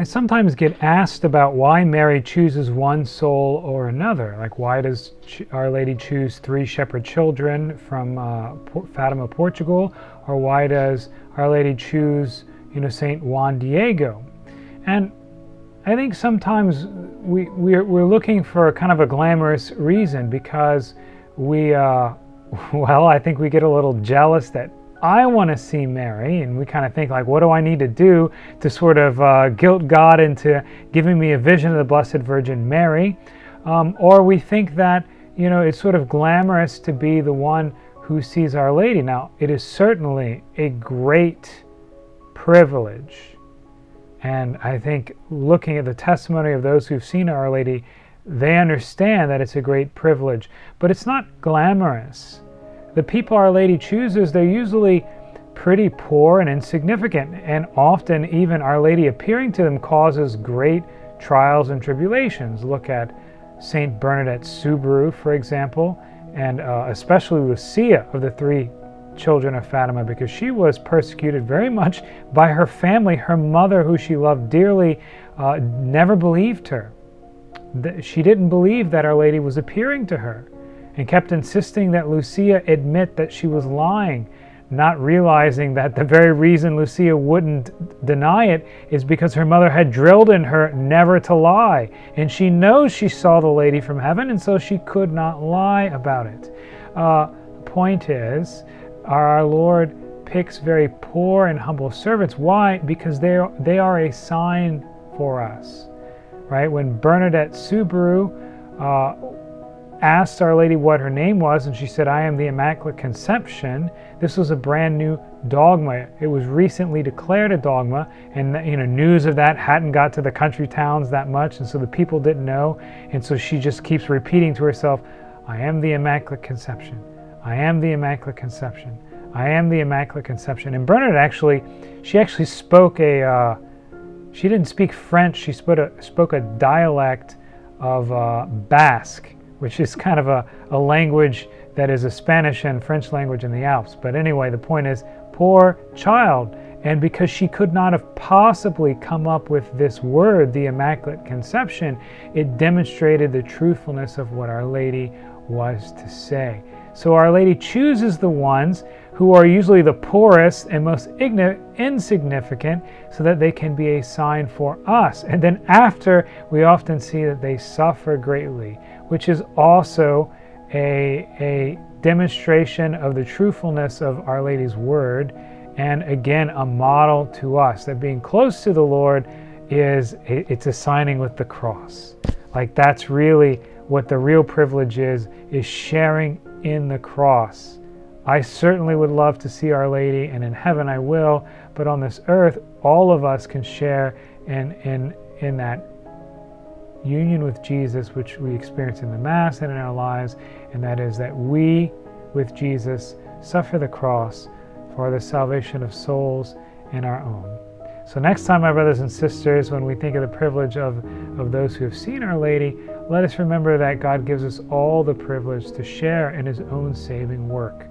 I sometimes get asked about why Mary chooses one soul or another. Like, why does Our Lady choose 3 shepherd children from Fatima, Portugal? Or why does Our Lady choose, Saint Juan Diego? And I think sometimes we're looking for kind of a glamorous reason, because I think we get a little jealous that I want to see Mary, and we kind of think like, what do I need to do to sort of guilt God into giving me a vision of the Blessed Virgin Mary? Or we think that, it's sort of glamorous to be the one who sees Our Lady. Now, it is certainly a great privilege. And I think looking at the testimony of those who've seen Our Lady, they understand that it's a great privilege. But it's not glamorous. The people Our Lady chooses, they're usually pretty poor and insignificant, and often even Our Lady appearing to them causes great trials and tribulations. Look at Saint Bernadette Soubirous, for example, and especially Lucia of the 3 children of Fatima, because she was persecuted very much by her family. Her mother, who she loved dearly, never believed her. She didn't believe that Our Lady was appearing to her, and kept insisting that Lucia admit that she was lying, not realizing that the very reason Lucia wouldn't deny it is because her mother had drilled in her never to lie, and she knows she saw the Lady from heaven, and so she could not lie about it. The point is, our Lord picks very poor and humble servants. Why? Because they are a sign for us, right? When Bernadette Soubirous asked Our Lady what her name was, and she said, I am the Immaculate Conception. This was a brand new dogma. It was recently declared a dogma, and news of that hadn't got to the country towns that much, and so the people didn't know, and so she just keeps repeating to herself, I am the Immaculate Conception. I am the Immaculate Conception. I am the Immaculate Conception. And Bernadette she actually spoke she didn't speak French, she spoke a dialect of Basque, which is kind of a language that is a Spanish and French language in the Alps. But anyway, the point is, poor child. And because she could not have possibly come up with this word, the Immaculate Conception, it demonstrated the truthfulness of what Our Lady was to say. So Our Lady chooses the ones who are usually the poorest and most insignificant, so that they can be a sign for us. And then after, we often see that they suffer greatly, which is also a demonstration of the truthfulness of Our Lady's word, and again a model to us that being close to the Lord it's a signing with the cross. Like, that's really what the real privilege is sharing in the cross. I certainly would love to see Our Lady, and in heaven I will, but on this earth all of us can share in that union with Jesus, which we experience in the Mass and in our lives, and that is that we, with Jesus, suffer the cross for the salvation of souls and our own. So next time, my brothers and sisters, when we think of the privilege of those who have seen Our Lady, let us remember that God gives us all the privilege to share in His own saving work.